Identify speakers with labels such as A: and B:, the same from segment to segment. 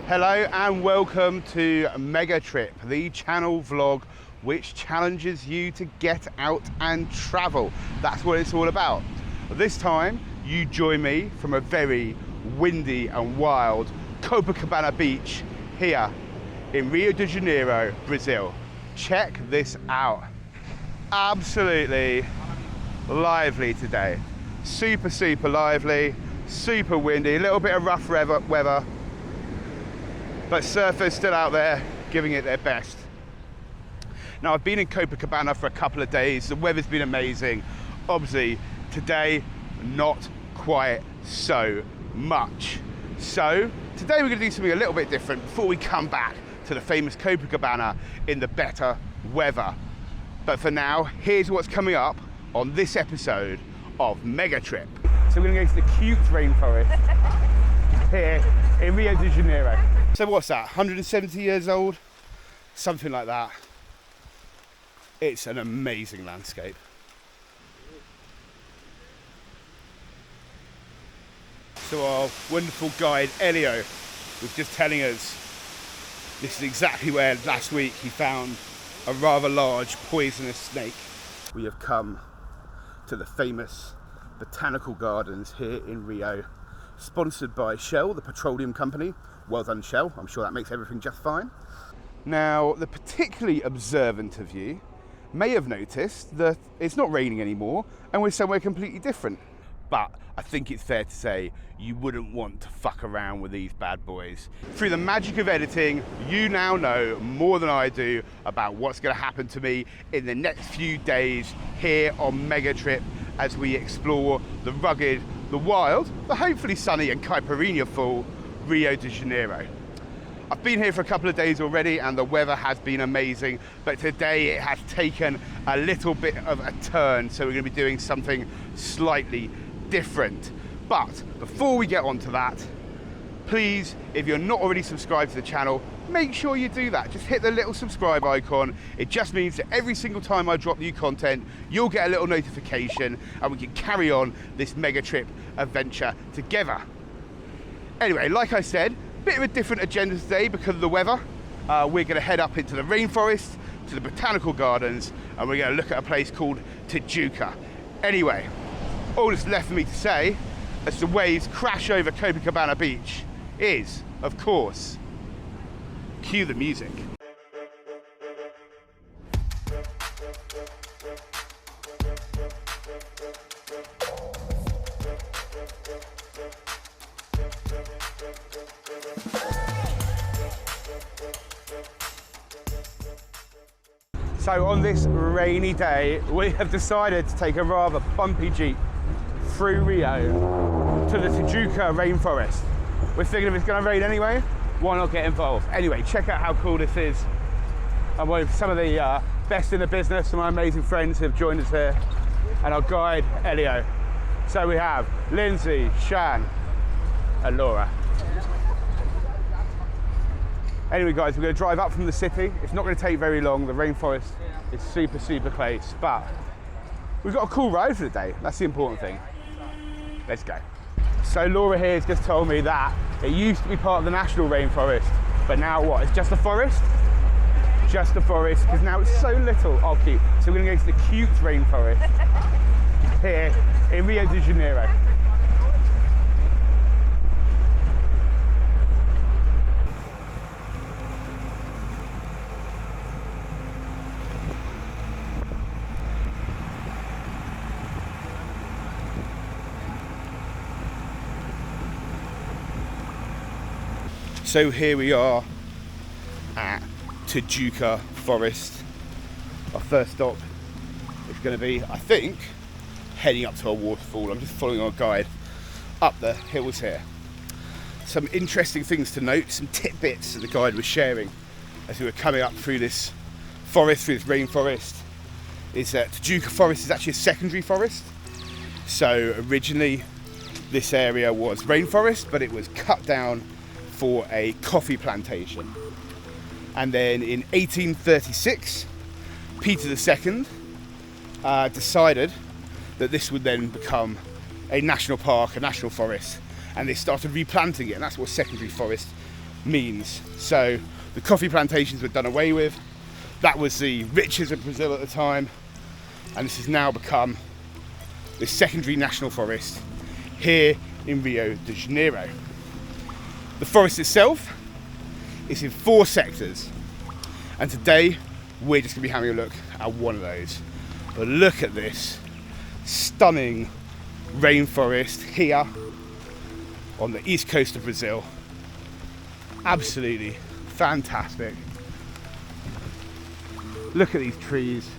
A: Hello and welcome to MegaTrip, the channel vlog which challenges you to get out and travel. That's what it's all about. This time you join me from a very windy and wild Copacabana beach here in Rio De Janeiro, Brazil. Check this out. Absolutely lively today. Super lively, super windy, a little bit of rough weather. But surfers still out there giving it their best. Now I've been in Copacabana for a couple of days. The weather's been amazing. Obviously today, not quite so much. So today we're gonna do something a little bit different before we come back to the famous Copacabana in the better weather. But for now, here's what's coming up on this episode of MegaTrip. So we're gonna go to the cute rainforest here in Rio de Janeiro. So what's that, 170 years old? Something like that. It's an amazing landscape. So our wonderful guide, Elio, was just telling us this is exactly where last week he found a rather large poisonous snake. We have come to the famous Botanical Gardens here in Rio, sponsored by Shell, the petroleum company. Well done, Shell. I'm sure that makes everything just fine. Now, the particularly observant of you may have noticed that it's not raining anymore and we're somewhere completely different. But I think it's fair to say you wouldn't want to fuck around with these bad boys. Through the magic of editing, you now know more than I do about what's going to happen to me in the next few days here on MegaTrip as we explore the rugged, the wild, the hopefully sunny and caipirinha-full Rio de Janeiro. I've been here for a couple of days already and the weather has been amazing, but today it has taken a little bit of a turn, so we're going to be doing something slightly different. But before we get on to that, please, if you're not already subscribed to the channel, make sure you do that. Just hit the little subscribe icon. It just means that every single time I drop new content, you'll get a little notification and we can carry on this MegaTrip adventure together. Anyway, like I said, bit of a different agenda today because of the weather. We're going to head up into the rainforest, to the Botanical Gardens, and we're going to look at a place called Tijuca. Anyway, all that's left for me to say as the waves crash over Copacabana Beach is, of course, cue the music. So on this rainy day, we have decided to take a rather bumpy jeep through Rio to the Tijuca rainforest. We're thinking if it's going to rain anyway, why not get involved? Anyway, check out how cool this is. I'm with some of the best in the business, some of my amazing friends who have joined us here, and our guide, Elio. So we have Lindsay, Shan, and Laura. Anyway guys, we're going to drive up from the city. It's not going to take very long. The rainforest is super close, but we've got a cool ride for the day. That's the important thing. Let's go. So Laura here has just told me that it used to be part of the national rainforest, but now what? It's just a forest? Just a forest, because now it's so little. Oh, cute. So we're going to go to the cute rainforest here in Rio de Janeiro. So here we are at Tijuca Forest. Our first stop is going to be, I think, heading up to a waterfall. I'm just following our guide up the hills here. Some interesting things to note, some tidbits that the guide was sharing as we were coming up through this forest, through this rainforest, is that Tijuca Forest is actually a secondary forest. So originally this area was rainforest, but it was cut down for a coffee plantation. And then in 1836, Peter II decided that this would then become a national park, a national forest, and they started replanting it, and that's what secondary forest means. So the coffee plantations were done away with. That was the riches of Brazil at the time, and this has now become the secondary national forest here in Rio de Janeiro. The forest itself is in 4 sectors, and today we're just going to be having a look at one of those. But look at this stunning rainforest here on the east coast of Brazil. Absolutely fantastic. Look at these trees.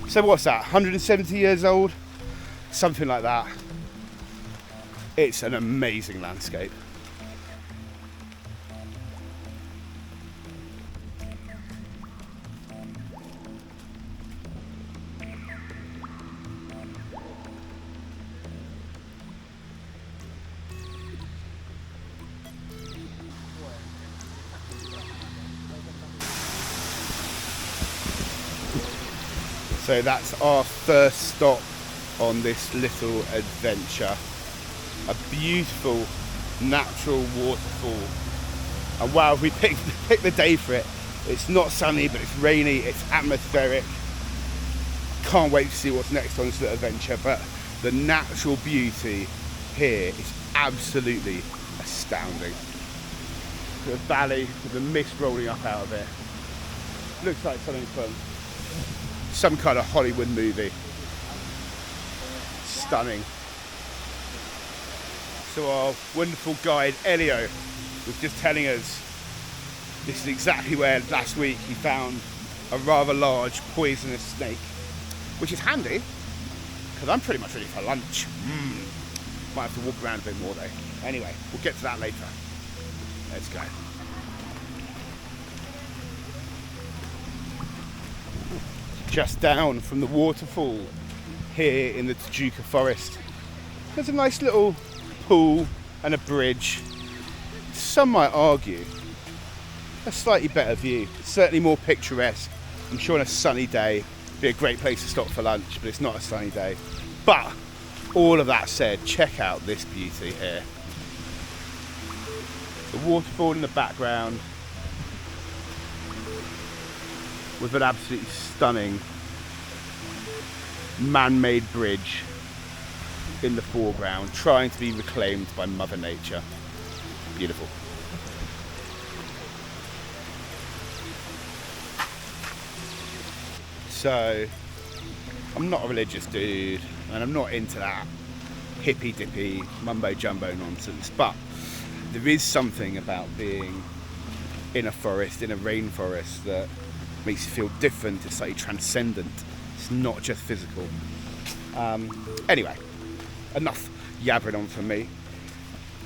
A: So what's that, 170 years old? Something like that. It's an amazing landscape. So that's our first stop on this little adventure. A beautiful natural waterfall. And wow, we picked the day for it. It's not sunny, but it's rainy, it's atmospheric. Can't wait to see what's next on this little adventure, but the natural beauty here is absolutely astounding. The valley with the mist rolling up out of it. Looks like something from some kind of Hollywood movie. Stunning. So our wonderful guide Elio was just telling us this is exactly where last week he found a rather large poisonous snake, which is handy because I'm pretty much ready for lunch. Might have to walk around a bit more though. Anyway, we'll get to that later. Let's go. Just down from the waterfall here in the Tijuca forest, there's a nice little pool and a bridge. Some might argue a slightly better view, certainly more picturesque. I'm sure on a sunny day it'd be a great place to stop for lunch, but it's not a sunny day. But all of that said, check out this beauty here. The waterfall in the background with an absolutely stunning man-made bridge in the foreground, trying to be reclaimed by Mother Nature. Beautiful. So, I'm not a religious dude, and I'm not into that hippy-dippy, mumbo-jumbo nonsense, but there is something about being in a forest, in a rainforest, that makes you feel different. It's slightly transcendent. It's not just physical. Anyway, enough yabbering on from me.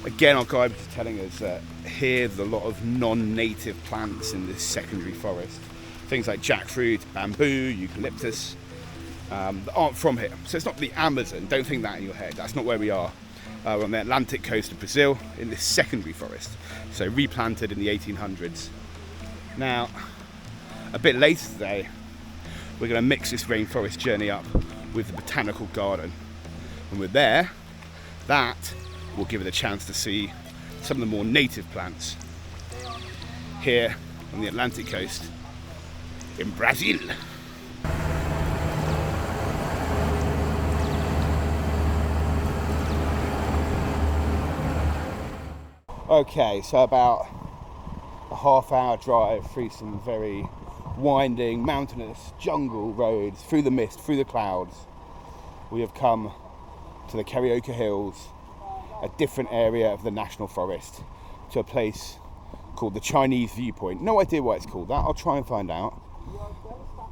A: Again, our guide was telling us that here there's a lot of non-native plants in this secondary forest. Things like jackfruit, bamboo, eucalyptus, that aren't from here. So it's not the Amazon, don't think that in your head. That's not where we are. We're on the Atlantic coast of Brazil in this secondary forest. So replanted in the 1800s. Now, a bit later today, we're going to mix this rainforest journey up with the Botanical Garden. When we're there, that will give it a chance to see some of the more native plants here on the Atlantic coast in Brazil. Okay, so about a half-hour drive through some very winding, mountainous jungle roads, through the mist, through the clouds. We have come to the Carioca Hills, a different area of the National Forest, to a place called the Chinese Viewpoint. No idea why it's called that, I'll try and find out.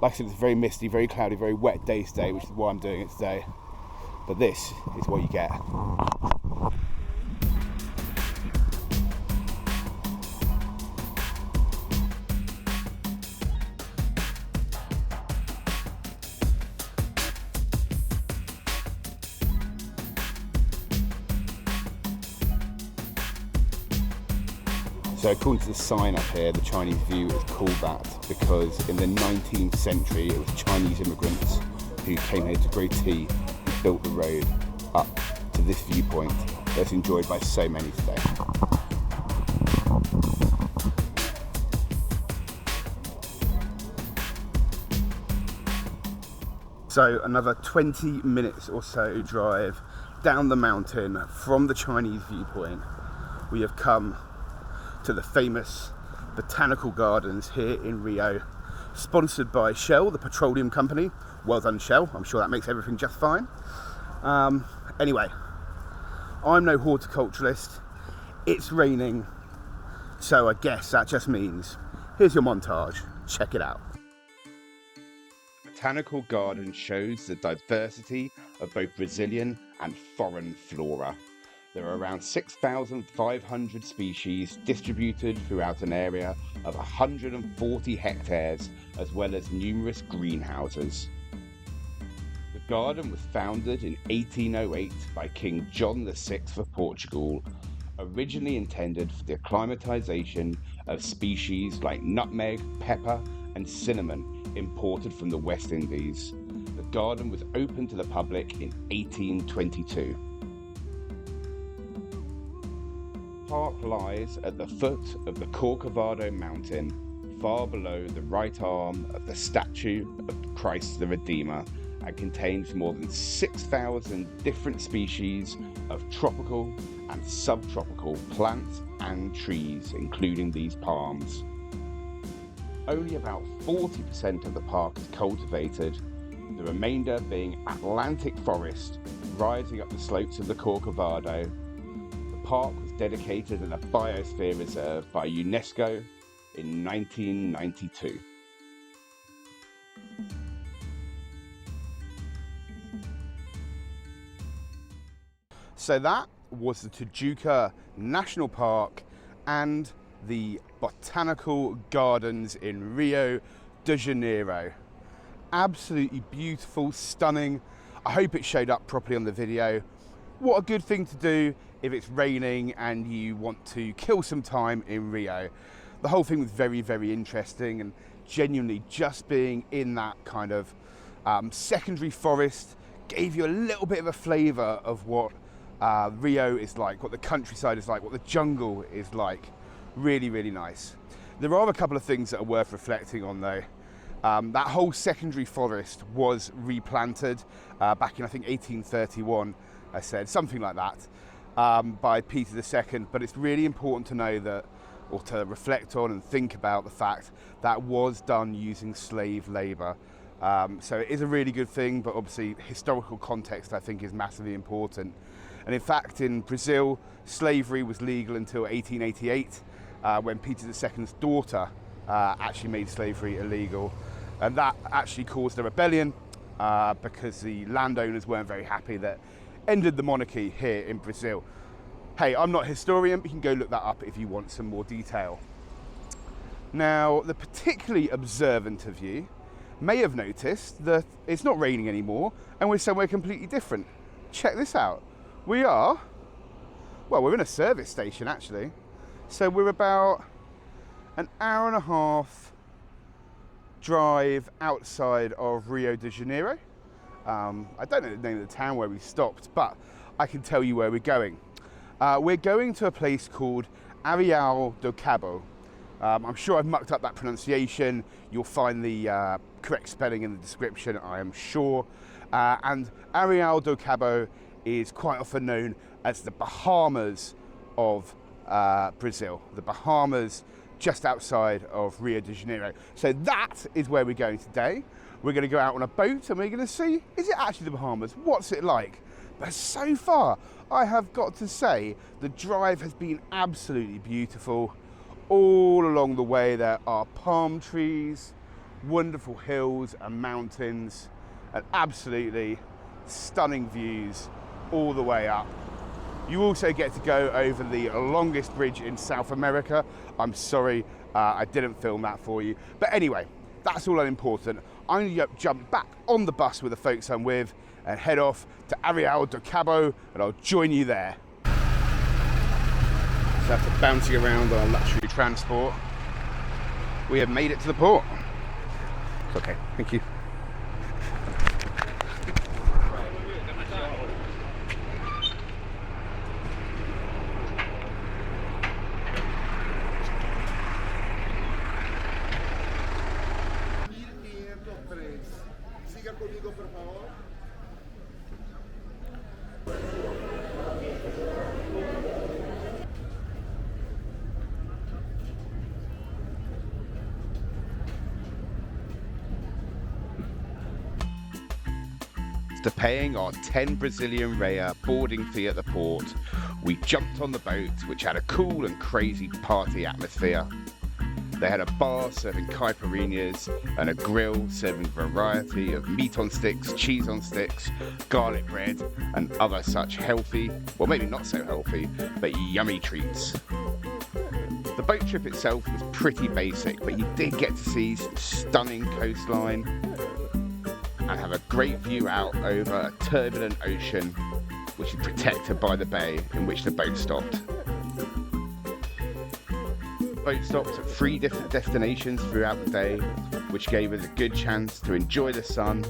A: Like I said, it's a very misty, very cloudy, very wet day today, which is why I'm doing it today. But this is what you get. So according to the sign up here, the Chinese View is called that because in the 19th century it was Chinese immigrants who came here to grow tea who built the road up to this viewpoint that's enjoyed by so many today. So another 20 minutes or so drive down the mountain from the Chinese viewpoint. We have come to the famous Botanical Gardens here in Rio, sponsored by Shell, the petroleum company. Well done, Shell. I'm sure that makes everything just fine. Anyway, I'm no horticulturalist. It's raining, so I guess that just means here's your montage. Check it out. Botanical Garden shows the diversity of both Brazilian and foreign flora. There are around 6,500 species distributed throughout an area of 140 hectares, as well as numerous greenhouses. The garden was founded in 1808 by King John VI of Portugal, originally intended for the acclimatization of species like nutmeg, pepper, and cinnamon imported from the West Indies. The garden was opened to the public in 1822. The park lies at the foot of the Corcovado mountain, far below the right arm of the statue of Christ the Redeemer, and contains more than 6,000 different species of tropical and subtropical plants and trees, including these palms. Only about 40% of the park is cultivated, the remainder being Atlantic forest rising up the slopes of the Corcovado. The park was dedicated as a biosphere reserve by UNESCO in 1992. So that was the Tijuca National Park and the Botanical Gardens in Rio De Janeiro. Absolutely beautiful, stunning. I hope it showed up properly on the video. What a good thing to do if it's raining and you want to kill some time in Rio. The whole thing was very, very interesting, and genuinely just being in that kind of secondary forest gave you a little bit of a flavour of what Rio is like, what the countryside is like, what the jungle is like. Really, really nice. There are a couple of things that are worth reflecting on though. That whole secondary forest was replanted back in, I think, 1831, I said, something like that, by Peter II. But it's really important to know that, or to reflect on and think about the fact that was done using slave labour. So it is a really good thing, but obviously historical context, I think, is massively important. And in fact, in Brazil, slavery was legal until 1888, when Peter II's daughter actually made slavery illegal. And that actually caused a rebellion because the landowners weren't very happy. That ended the monarchy here in Brazil. Hey, I'm not a historian, but you can go look that up if you want some more detail. Now, the particularly observant of you may have noticed that it's not raining anymore and we're somewhere completely different. Check this out. We're in a service station actually. So we're about an hour and a half drive outside of Rio de Janeiro. I don't know the name of the town where we stopped, but I can tell you where we're going. We're going to a place called Arraial do Cabo. I'm sure I've mucked up that pronunciation. You'll find the correct spelling in the description, I am sure. And Arraial do Cabo is quite often known as the Bahamas of Brazil. The Bahamas just outside of Rio de Janeiro. So that is where we're going today. We're going to go out on a boat and we're going to see, is it actually the Bahamas? What's it like? But so far, I have got to say, the drive has been absolutely beautiful. All along the way there are palm trees, wonderful hills and mountains, and absolutely stunning views all the way up. You also get to go over the longest bridge in South America. I'm sorry, I didn't film that for you. But anyway, that's all unimportant. I'm going to jump back on the bus with the folks I'm with and head off to Arraial do Cabo, and I'll join you there. So after bouncing around on luxury transport, we have made it to the port. It's okay, thank you.
B: Siga comigo, por favor.
A: After paying our 10 Brazilian Real boarding fee at the port, we jumped on the boat, which had a cool and crazy party atmosphere. They had a bar serving caipirinhas and a grill serving a variety of meat on sticks, cheese on sticks, garlic bread and other such healthy, well maybe not so healthy, but yummy treats. The boat trip itself was pretty basic, but you did get to see some stunning coastline and have a great view out over a turbulent ocean, which is protected by the bay in which the boat stopped. Boat stops at 3 different destinations throughout the day, which gave us a good chance to enjoy the sun,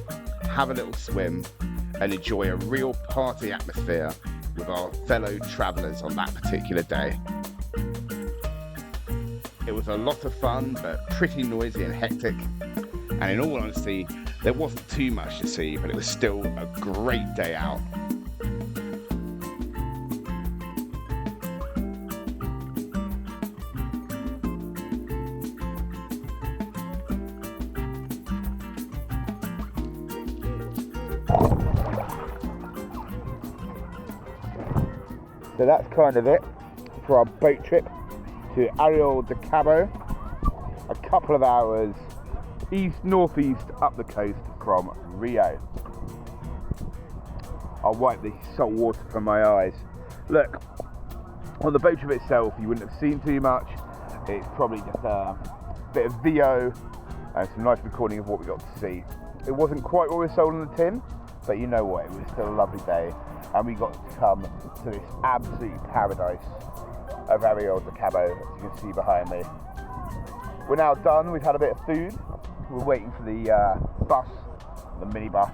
A: have a little swim, and enjoy a real party atmosphere with our fellow travellers on that particular day. It was a lot of fun, but pretty noisy and hectic, and in all honesty, there wasn't too much to see, but it was still a great day out. So that's kind of it for our boat trip to Arraial de Cabo. A couple of hours northeast up the coast from Rio. I'll wipe the salt water from my eyes. Look, on the boat trip itself, you wouldn't have seen too much. It's probably just a bit of VO and some nice recording of what we got to see. It wasn't quite what we were sold on the tin, but you know what, it was still a lovely day, and we got to come to this absolute paradise of Rio de Cabo, as you can see behind me. We're now done, we've had a bit of food, we're waiting for the bus, the minibus,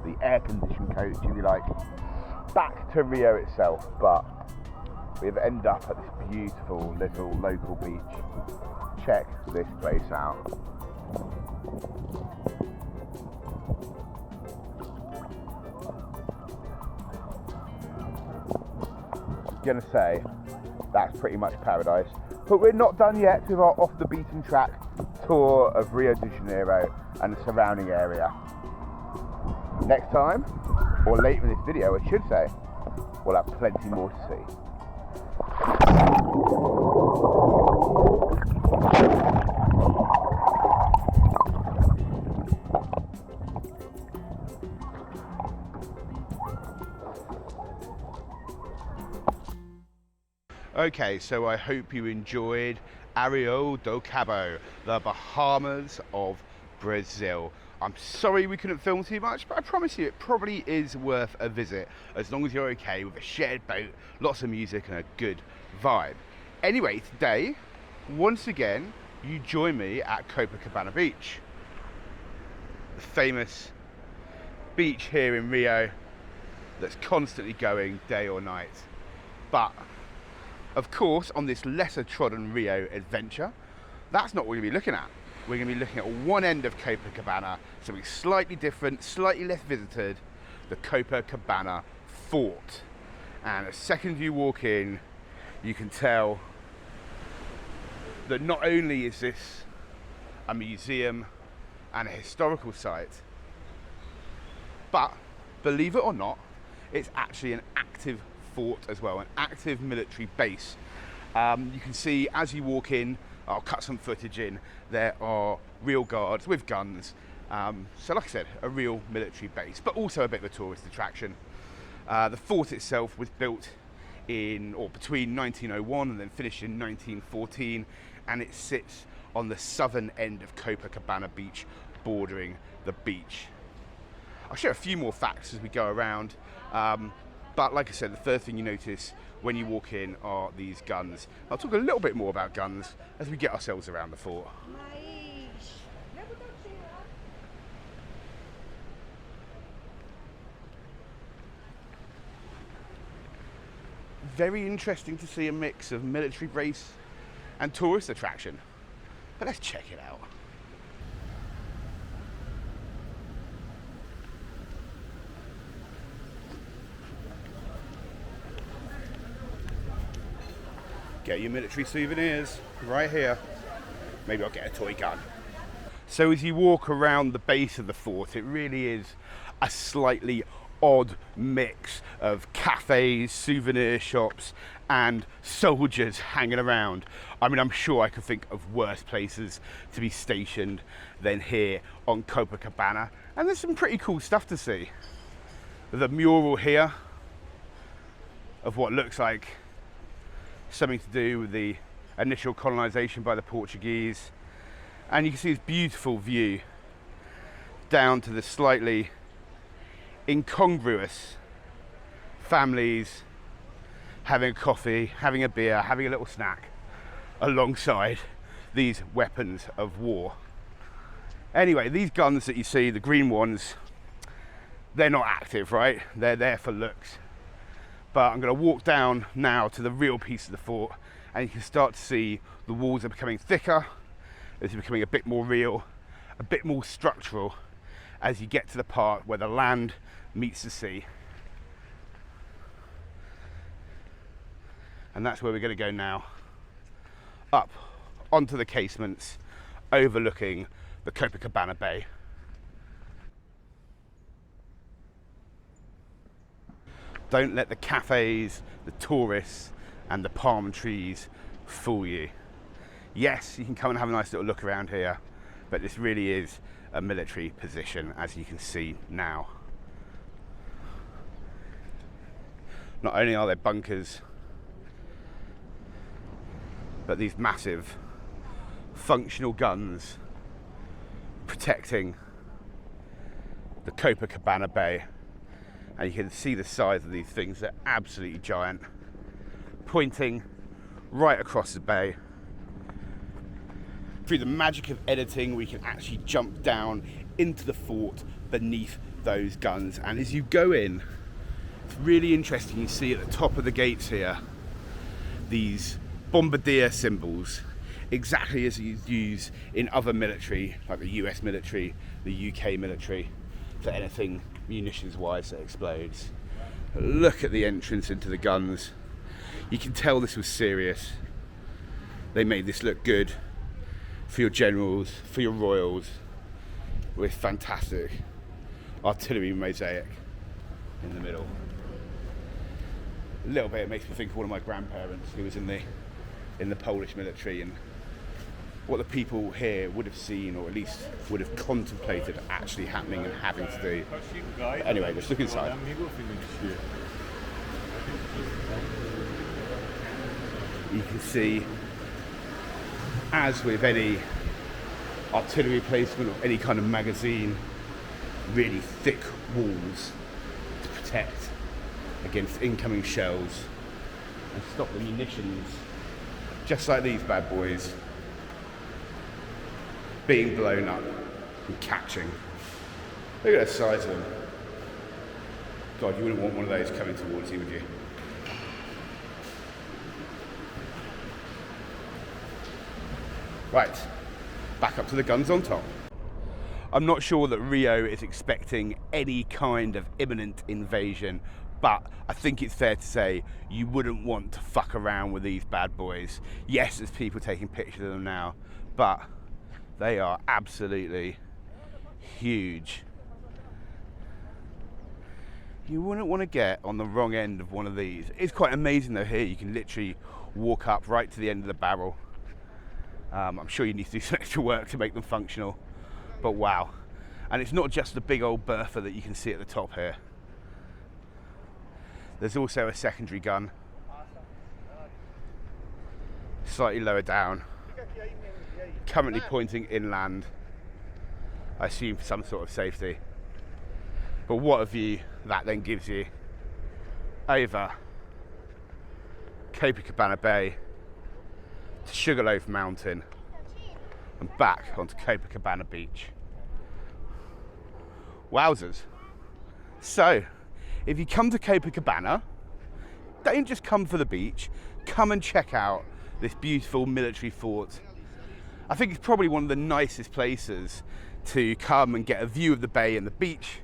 A: the air-conditioned coach, if you like, back to Rio itself, but we've ended up at this beautiful little local beach. Check this place out. Gonna say that's pretty much paradise, but we're not done yet with our off the beaten track tour of Rio de Janeiro and the surrounding area. Next time, or later in this video I should say, we'll have plenty more to see. Okay, so I hope you enjoyed Arraial de Cabo, the Bahamas of Brazil. I'm sorry we couldn't film too much, but I promise you it probably is worth a visit, as long as you're okay with a shared boat, lots of music and a good vibe. Anyway, today, once again, you join me at Copacabana Beach, the famous beach here in Rio that's constantly going day or night. But of course, on this lesser trodden Rio adventure, that's not what we're going to be looking at. We're going to be looking at one end of Copacabana, something slightly different, slightly less visited, the Copacabana Fort. And the second you walk in, you can tell that not only is this a museum and a historical site, but believe it or not, it's actually an active fort as well, an active military base. You can see as you walk in, I'll cut some footage in, there are real guards with guns. So like I said, a real military base, but also a bit of a tourist attraction. The fort itself was built in, or between 1901 and then finished in 1914, and it sits on the southern end of Copacabana Beach, bordering the beach. I'll share a few more facts as we go around. But like I said, the first thing you notice when you walk in are these guns. I'll talk a little bit more about guns as we get ourselves around the fort. Very interesting to see a mix of military base and tourist attraction. But let's check it out. Get your military souvenirs right here. Maybe I'll get a toy gun. So as you walk around the base of the fort, it really is a slightly odd mix of cafes, souvenir shops, and soldiers hanging around. I mean, I'm sure I could think of worse places to be stationed than here on Copacabana, and there's some pretty cool stuff to see. The mural here of what looks like something to do with the initial colonization by the Portuguese, and you can see this beautiful view down to the slightly incongruous families having a coffee, having a beer, having a little snack alongside these weapons of war. Anyway, these guns that you see, the green ones, they're not active, right? They're there for looks. But I'm going to walk down now to the real piece of the fort, and you can start to see the walls are becoming thicker. It's becoming a bit more real, a bit more structural as you get to the part where the land meets the sea. And that's where we're going to go now, up onto the casements overlooking the Copacabana Bay. Don't let the cafes, the tourists, and the palm trees fool you. Yes, you can come and have a nice little look around here, but this really is a military position, as you can see now. Not only are there bunkers, but these massive functional guns protecting the Copacabana Bay. And you can see the size of these things, they're absolutely giant, pointing right across the bay. Through the magic of editing, we can actually jump down into the fort beneath those guns. And as you go in, it's really interesting. You see at the top of the gates here, these bombardier symbols, exactly as you use in other military, like the US military, the UK military, for anything munitions-wise that explodes. Look at the entrance into the guns. You can tell this was serious. They made this look good for your generals, for your royals, with fantastic artillery mosaic in the middle. A little bit, it makes me think of one of my grandparents who was in the Polish military, and what the people here would have seen, or at least would have contemplated actually happening and having to do. But anyway, let's look inside. You can see, as with any artillery placement or any kind of magazine, really thick walls to protect against incoming shells and stop the munitions, just like these bad boys, being blown up and catching. Look at the size of them. God, you wouldn't want one of those coming towards you, would you? Right, back up to the guns on top. I'm not sure that Rio is expecting any kind of imminent invasion, but I think it's fair to say you wouldn't want to fuck around with these bad boys. Yes, there's people taking pictures of them now, but they are absolutely huge. You wouldn't want to get on the wrong end of one of these. It's quite amazing though here, you can literally walk up right to the end of the barrel. I'm sure you need to do some extra work to make them functional, but wow. And it's not just the big old bertha that you can see at the top here. There's also a secondary gun, slightly lower down, currently pointing inland, I assume for some sort of safety. But what a view that then gives you over Copacabana Bay to Sugarloaf Mountain and back onto Copacabana Beach. Wowzers. So, if you come to Copacabana, don't just come for the beach, come and check out this beautiful military fort. I think it's probably one of the nicest places to come and get a view of the bay and the beach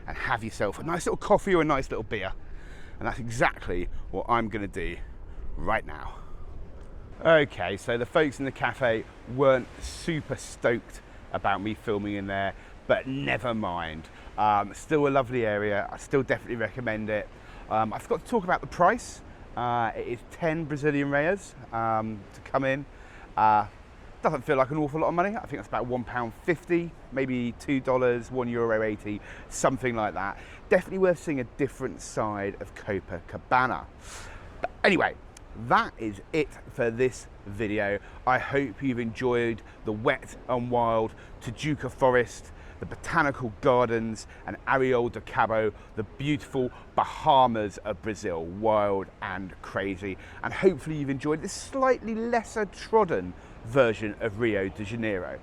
A: and have yourself a nice little coffee or a nice little beer. And that's exactly what I'm gonna do right now. Okay, so the folks in the cafe weren't super stoked about me filming in there, but never mind. Still a lovely area. I still definitely recommend it. I forgot to talk about the price. It is 10 Brazilian reais to come in. Doesn't feel like an awful lot of money. I think that's about £1.50, maybe $2, €1.80, something like that. Definitely worth seeing a different side of Copacabana. But anyway, that is it for this video. I hope you've enjoyed the wet and wild Tijuca forest, the botanical gardens, and Arraial de Cabo, the beautiful Bahamas of Brazil, wild and crazy. And hopefully you've enjoyed this slightly lesser trodden version of Rio de Janeiro.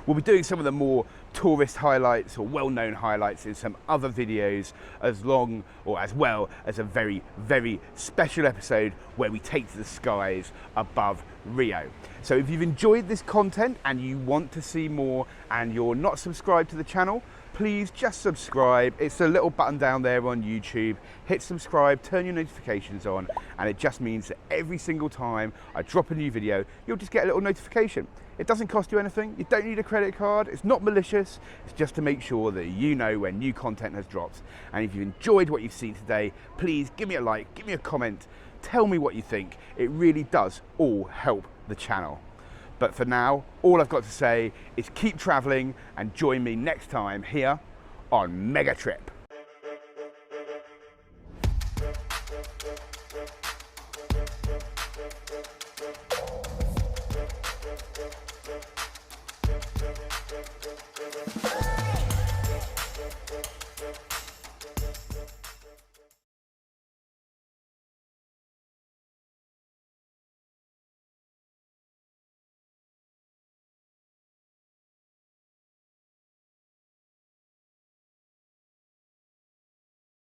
A: We'll be doing some of the more tourist highlights or well-known highlights in some other videos, as well as a very, very special episode where we take to the skies above Rio. So if you've enjoyed this content and you want to see more and you're not subscribed to the channel, please just subscribe. It's a little button down there on YouTube. Hit subscribe, turn your notifications on, and it just means that every single time I drop a new video, you'll just get a little notification. It doesn't cost you anything. You don't need a credit card. It's not malicious. It's just to make sure that you know when new content has dropped. And if you enjoyed what you've seen today, please give me a like, give me a comment, tell me what you think. It really does all help the channel. But for now, all I've got to say is keep traveling and join me next time here on MegaTrip.